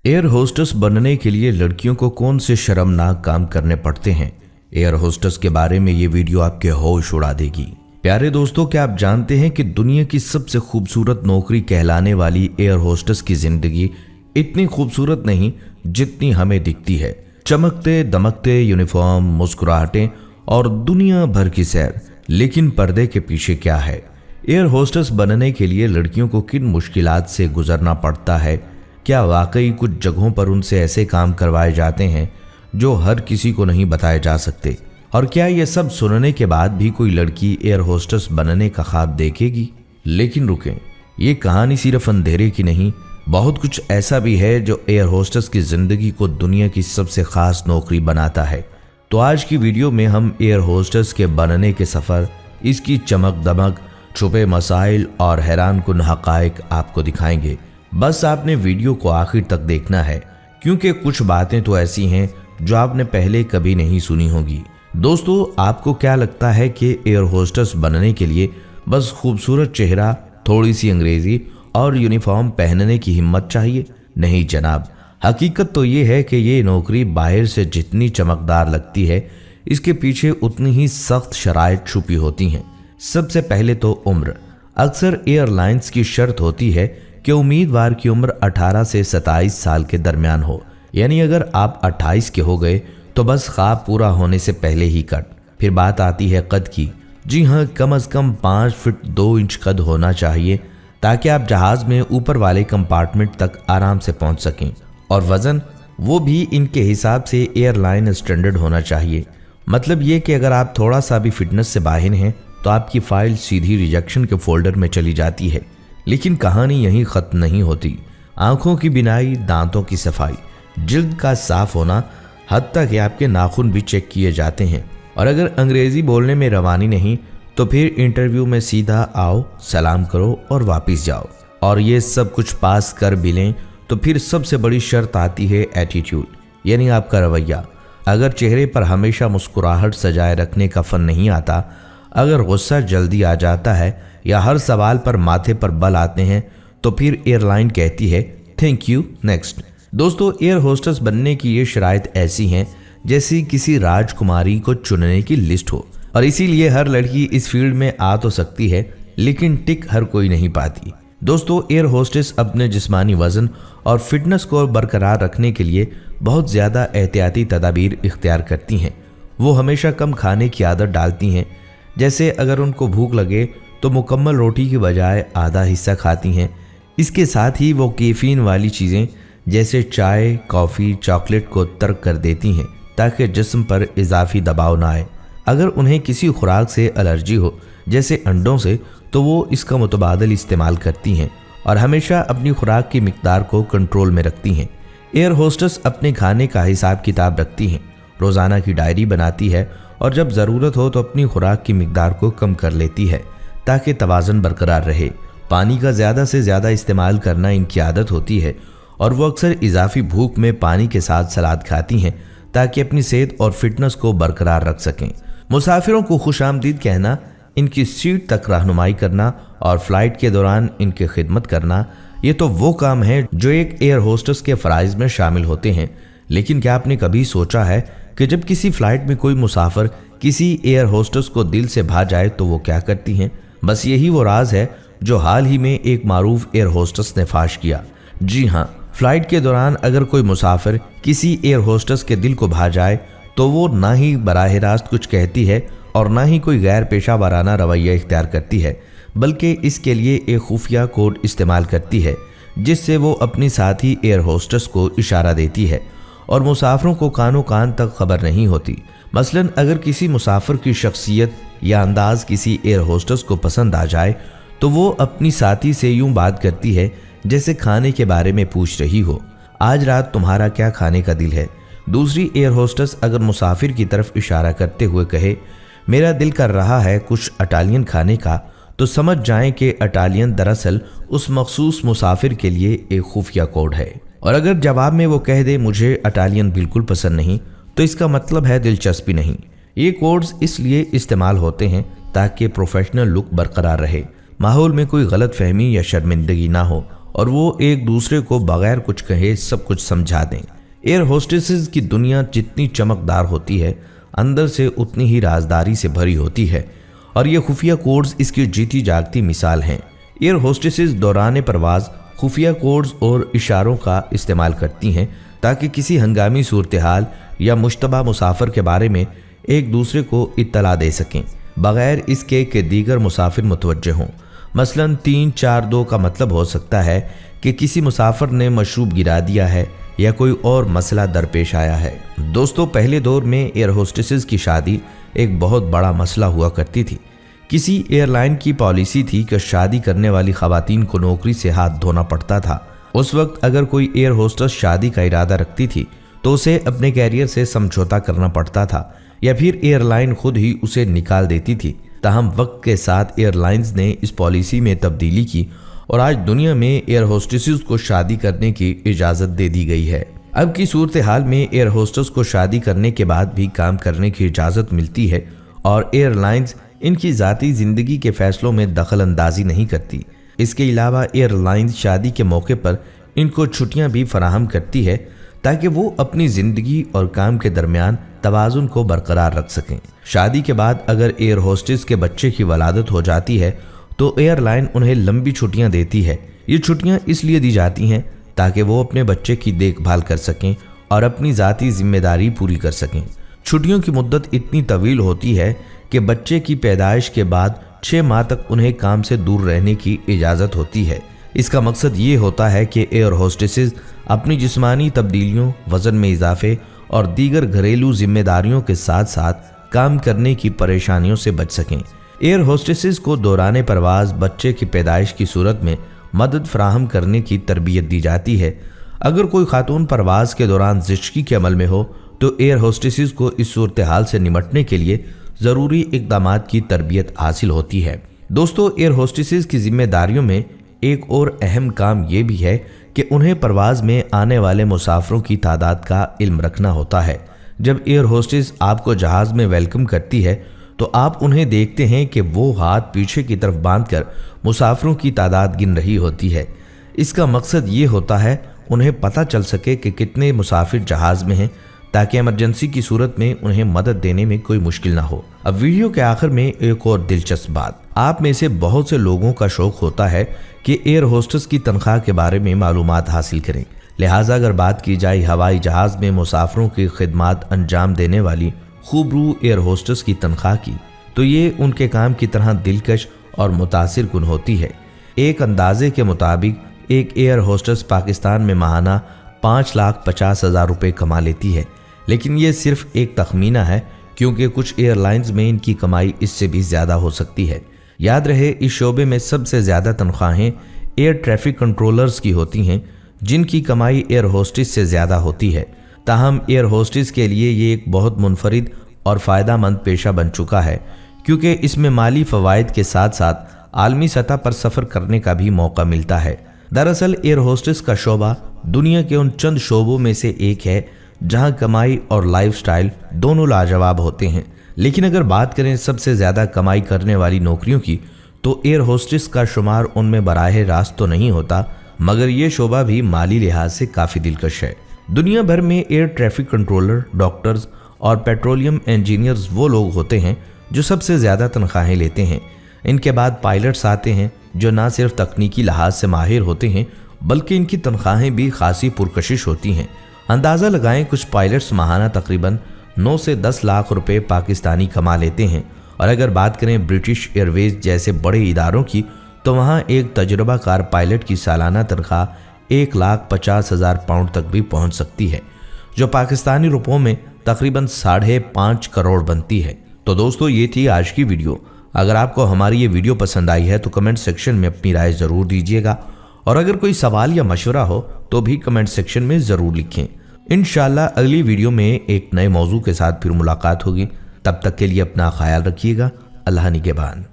Air hostess बनने के लिए लड़कियों को कौन से शर्मनाक काम करने पड़ते हैं। एयर होस्टेस के बारे में ये वीडियो आपके होश उड़ा देगी। प्यारे दोस्तों, क्या आप जानते हैं कि दुनिया की सबसे खूबसूरत नौकरी कहलाने वाली एयर होस्टेस की जिंदगी इतनी खूबसूरत नहीं जितनी हमें दिखती है। चमकते दमकते यूनिफॉर्म, मुस्कुराहटें और दुनिया भर की सैर, लेकिन पर्दे के पीछे क्या है। एयर होस्टेस बनने के लिए लड़कियों को किन मुश्किलात से गुजरना पड़ता है। क्या वाकई कुछ जगहों पर उनसे ऐसे काम करवाए जाते हैं जो हर किसी को नहीं बताए जा सकते, और क्या ये सब सुनने के बाद भी कोई लड़की एयर होस्टेस बनने का ख्वाब देखेगी। लेकिन रुकें, ये कहानी सिर्फ अंधेरे की नहीं, बहुत कुछ ऐसा भी है जो एयर होस्टेस की जिंदगी को दुनिया की सबसे खास नौकरी बनाता है। तो आज की वीडियो में हम एयर होस्टेस के बनने के सफर, इसकी चमक दमक, छुपे मसाइल और हैरानकुन हकायक आपको दिखाएंगे। बस आपने वीडियो को आखिर तक देखना है, क्योंकि कुछ बातें तो ऐसी हैं जो आपने पहले कभी नहीं सुनी होगी। दोस्तों, आपको क्या लगता है कि एयर होस्टेस बनने के लिए बस खूबसूरत चेहरा, थोड़ी सी अंग्रेजी और यूनिफॉर्म पहनने की हिम्मत चाहिए? नहीं जनाब, हकीकत तो ये है कि ये नौकरी बाहर से जितनी चमकदार लगती है, इसके पीछे उतनी ही सख्त शराइत छुपी होती हैं। सबसे पहले तो उम्र। अक्सर एयरलाइंस की शर्त होती है कि उम्मीदवार की उम्र 18 से 27 साल के दरमियान हो, यानी अगर आप 28 के हो गए तो बस ख्वाब पूरा होने से पहले ही कट। फिर बात आती है कद की। जी हाँ, कम से कम 5 फीट 2 इंच कद होना चाहिए ताकि आप जहाज में ऊपर वाले कंपार्टमेंट तक आराम से पहुंच सकें। और वजन, वो भी इनके हिसाब से एयरलाइन स्टैंडर्ड होना चाहिए। मतलब ये कि अगर आप थोड़ा सा भी फिटनेस से बाहर हैं तो आपकी फाइल सीधी रिजेक्शन के फोल्डर में चली जाती है। लेकिन कहानी यहीं खत्म नहीं होती। आंखों की बिनाई, दांतों की सफाई, जिल्द का साफ होना, हत्ता कि आपके नाखून भी चेक किए जाते हैं। और अगर अंग्रेजी बोलने में रवानी नहीं तो फिर इंटरव्यू में सीधा आओ, सलाम करो और वापस जाओ। और ये सब कुछ पास कर भी लें तो फिर सबसे बड़ी शर्त आती है एटीट्यूड, यानी आपका रवैया। अगर चेहरे पर हमेशा मुस्कुराहट सजाए रखने का फन नहीं आता, अगर गुस्सा जल्दी आ जाता है या हर सवाल पर माथे पर बल आते हैं, तो फिर एयरलाइन कहती है थैंक यू, नेक्स्ट। दोस्तों, एयर होस्टेस बनने की ये शराइत ऐसी हैं जैसी किसी राजकुमारी को चुनने की लिस्ट हो, और इसीलिए हर लड़की इस फील्ड में आ तो सकती है, लेकिन टिक हर कोई नहीं पाती। दोस्तों, एयर होस्टेस अपने जिस्मानी वजन और फिटनेस को बरकरार रखने के लिए बहुत ज़्यादा एहतियाती तदाबीर इख्तियार करती हैं। वो हमेशा कम खाने की आदत डालती हैं, जैसे अगर उनको भूख लगे तो मुकम्मल रोटी की बजाय आधा हिस्सा खाती हैं। इसके साथ ही वो कैफीन वाली चीज़ें जैसे चाय, कॉफ़ी, चॉकलेट को तर्क कर देती हैं ताकि जिस्म पर इजाफी दबाव ना आए। अगर उन्हें किसी खुराक से एलर्जी हो, जैसे अंडों से, तो वो इसका मुतबादल इस्तेमाल करती हैं और हमेशा अपनी खुराक की मिकदार को कंट्रोल में रखती हैं। एयर होस्टेस अपने खाने का हिसाब किताब रखती हैं, रोज़ाना की डायरी बनाती है और जब ज़रूरत हो तो अपनी खुराक की मिकदार को कम कर लेती है ताकि तवाज़ुन बरकरार रहे। पानी का ज़्यादा से ज़्यादा इस्तेमाल करना इनकी आदत होती है और वो अक्सर इजाफी भूख में पानी के साथ सलाद खाती हैं ताकि अपनी सेहत और फिटनेस को बरकरार रख सकें। मुसाफिरों को खुशामदीद कहना, इनकी सीट तक रहनुमाई करना और फ्लाइट के दौरान इनकी खिदमत करना, ये तो वो काम है जो एक एयर होस्टेस के फ़राइज़ में शामिल होते हैं। लेकिन क्या आपने कभी सोचा है कि जब किसी फ्लाइट में कोई मुसाफिर किसी एयर होस्टेस को दिल से भा जाए तो वो क्या करती हैं? बस यही वो राज है जो हाल ही में एक मारूफ एयर होस्टेस ने फाश किया। जी हाँ, फ्लाइट के दौरान अगर कोई मुसाफिर किसी एयर होस्टेस के दिल को भा जाए तो वो ना ही बराह रास्त कुछ कहती है और ना ही कोई गैर पेशा वाराना रवैया इख्तियार करती है, बल्कि इसके लिए एक खुफिया कोड इस्तेमाल करती है जिससे वो अपनी साथी एयर होस्टेस को इशारा देती है और मुसाफिरों को कानों कान तक खबर नहीं होती। मसलन अगर किसी मुसाफिर की शख्सियत या अंदाज किसी एयर होस्टेस को पसंद आ जाए तो वो अपनी साथी से यूं बात करती है जैसे खाने के बारे में पूछ रही हो, आज रात तुम्हारा क्या खाने का दिल है। दूसरी एयर होस्टेस अगर मुसाफिर की तरफ इशारा करते हुए कहे मेरा दिल कर रहा है कुछ इटालियन खाने का, तो समझ जाएं कि इटालियन दरअसल उस मखसूस मुसाफिर के लिए एक खुफिया कोड है। और अगर जवाब में वो कह दे मुझे इटालियन बिल्कुल पसंद नहीं, तो इसका मतलब है दिलचस्पी नहीं। ये कोड्स इसलिए इस्तेमाल होते हैं ताकि प्रोफेशनल लुक बरकरार रहे, माहौल में कोई गलत फहमी या शर्मिंदगी ना हो और वो एक दूसरे को बगैर कुछ कहे सब कुछ समझा दें। एयर होस्टेसेस की दुनिया जितनी चमकदार होती है, अंदर से उतनी ही राजदारी से भरी होती है, और ये खुफिया कोड्स इसकी जीती जागती मिसाल हैं। एयर होस्टेसेस दौरान परवाज खुफिया कोड्स और इशारों का इस्तेमाल करती हैं ताकि किसी हंगामी सूरत हाल या मुश्तबा मुसाफिर के बारे में एक दूसरे को इत्तला दे सकें, बगैर इसके कि दीगर मुसाफिर मुतवज्जे हों। मसलन 3-4-2 का मतलब हो सकता है कि किसी मुसाफिर ने मशरूब गिरा दिया है या कोई और मसला दरपेश आया है। दोस्तों, पहले दौर में एयर होस्टेसेस की शादी एक बहुत बड़ा मसला हुआ करती थी। किसी एयरलाइन की पॉलिसी थी कि शादी करने वाली खवातीन को नौकरी से हाथ धोना पड़ता था। उस वक्त अगर कोई एयर होस्टेस शादी का इरादा रखती थी तो उसे अपने कैरियर से समझौता करना पड़ता था या फिर एयरलाइन खुद ही उसे निकाल देती थी। ताहम वक्त के साथ एयरलाइंस ने इस पॉलिसी में तब्दीली की और आज दुनिया में एयर होस्टेसेस को शादी करने की इजाज़त दे दी गई है। अब की सूरत हाल में एयर होस्टेस को शादी करने के बाद भी काम करने की इजाज़त मिलती है और एयरलाइंस इनकी ज़ाती ज़िंदगी के फैसलों में दखल अंदाजी नहीं करती। इसके अलावा एयरलाइंस शादी के मौके पर इनको छुट्टियां भी फराहम करती है ताकि वो अपनी ज़िंदगी और काम के दरमियान तवाज़ुन को बरकरार रख सकें। शादी के बाद अगर एयर होस्टेस के बच्चे की वलादत हो जाती है तो एयरलाइन उन्हें लंबी छुट्टियां देती है। ये छुट्टियां इसलिए दी जाती हैं ताकि वो अपने बच्चे की देखभाल कर सकें और अपनी ज़ाती जिम्मेदारी पूरी कर सकें। छुट्टियों की मुद्दत इतनी तवील होती है कि बच्चे की पैदाइश के बाद 6 माह तक उन्हें काम से दूर रहने की इजाज़त होती है। इसका मकसद ये होता है कि एयर होस्टेसेस अपनी जिस्मानी तब्दीलियों, वज़न में इजाफे और दीगर घरेलू जिम्मेदारियों के साथ साथ काम करने की परेशानियों से बच सकें। एयर होस्टेसेस को दौरान परवाज बच्चे की पैदाइश की सूरत में मदद फराहम करने की तरबियत दी जाती है। अगर कोई खातून परवाज के दौरान ज़िचकी के अमल में हो तो एयर होस्टेसेस को इस सूरत हाल से निमटने के लिए ज़रूरी इक़दामात की तरबियत हासिल होती है। दोस्तों, एयर होस्टेसेस की जिम्मेदारियों में एक और अहम काम यह भी है कि उन्हें परवाज़ में आने वाले मुसाफिरों की तादाद का इल्म रखना होता है। जब एयर होस्टेस आपको जहाज़ में वेलकम करती है तो आप उन्हें देखते हैं कि वो हाथ पीछे की तरफ बांधकर मुसाफिरों की तादाद गिन रही होती है। इसका मकसद ये होता है उन्हें पता चल सके कि कितने मुसाफिर जहाज़ में हैं ताकि इमरजेंसी की सूरत में उन्हें मदद देने में कोई मुश्किल ना हो। अब वीडियो के आखिर में एक और दिलचस्प बात, आप में से बहुत से लोगों का शौक होता है कि एयर होस्टेस की तनख्वाह के बारे में मालूमात हासिल करें। लिहाजा अगर बात की जाए हवाई जहाज़ में मुसाफिरों की खिदमत अंजाम देने वाली खूबरू एयर होस्टेस की तनख्वाह की, तो ये उनके काम की तरह दिलकश और मुतासिर कुन होती है। एक अंदाजे के मुताबिक एक एयर होस्टेस पाकिस्तान में माहाना 5,50,000 रुपये कमा लेती है, लेकिन ये सिर्फ एक तखमीना है क्योंकि कुछ एयरलाइंस में इनकी कमाई इससे भी ज़्यादा हो सकती है। याद रहे, इस शोबे में सबसे ज़्यादा तनख्वाहें एयर ट्रैफिक कंट्रोलर्स की होती हैं, जिनकी कमाई एयर होस्टेस से ज़्यादा होती है। ताहम एयर होस्टेस के लिए ये एक बहुत मुनफरिद और फ़ायदा मंद पेशा बन चुका है क्योंकि इसमें माली फ़वाइद के साथ साथ आलमी सतह पर सफ़र करने का भी मौका मिलता है। दरअसल एयर होस्टेस का शोबा दुनिया के उन चंद शोबों में से एक है जहां कमाई और लाइफस्टाइल दोनों लाजवाब होते हैं। लेकिन अगर बात करें सबसे ज़्यादा कमाई करने वाली नौकरियों की, तो एयर होस्टेस का शुमार उनमें बराह रास्त तो नहीं होता, मगर ये शोबा भी माली लिहाज से काफ़ी दिलकश है। दुनिया भर में एयर ट्रैफिक कंट्रोलर, डॉक्टर्स और पेट्रोलियम इंजीनियर्स वो लोग होते हैं जो सबसे ज़्यादा तनख्वाहें लेते हैं। इनके बाद पायलट्स आते हैं जो ना सिर्फ तकनीकी लिहाज से माहिर होते हैं बल्कि इनकी तनख्वाहें भी खासी पुरकशिश होती हैं। अंदाज़ा लगाएं, कुछ पायलट्स माहाना तकरीबन 9 से 10 लाख रुपए पाकिस्तानी कमा लेते हैं। और अगर बात करें ब्रिटिश एयरवेज जैसे बड़े इदारों की, तो वहाँ एक तजुर्बाकार पायलट की सालाना तनख्वाह 1,50,000 पाउंड तक भी पहुँच सकती है, जो पाकिस्तानी रुपयों में तकरीबन 5.5 करोड़ बनती है। तो दोस्तों, ये थी आज की वीडियो। अगर आपको हमारी ये वीडियो पसंद आई है तो कमेंट सेक्शन में अपनी राय ज़रूर दीजिएगा, और अगर कोई सवाल या मशवरा हो तो भी कमेंट सेक्शन में ज़रूर लिखें। इंशाल्लाह अगली वीडियो में एक नए मौजू के साथ फिर मुलाकात होगी। तब तक के लिए अपना ख्याल रखिएगा। अल्लाह निगहबान।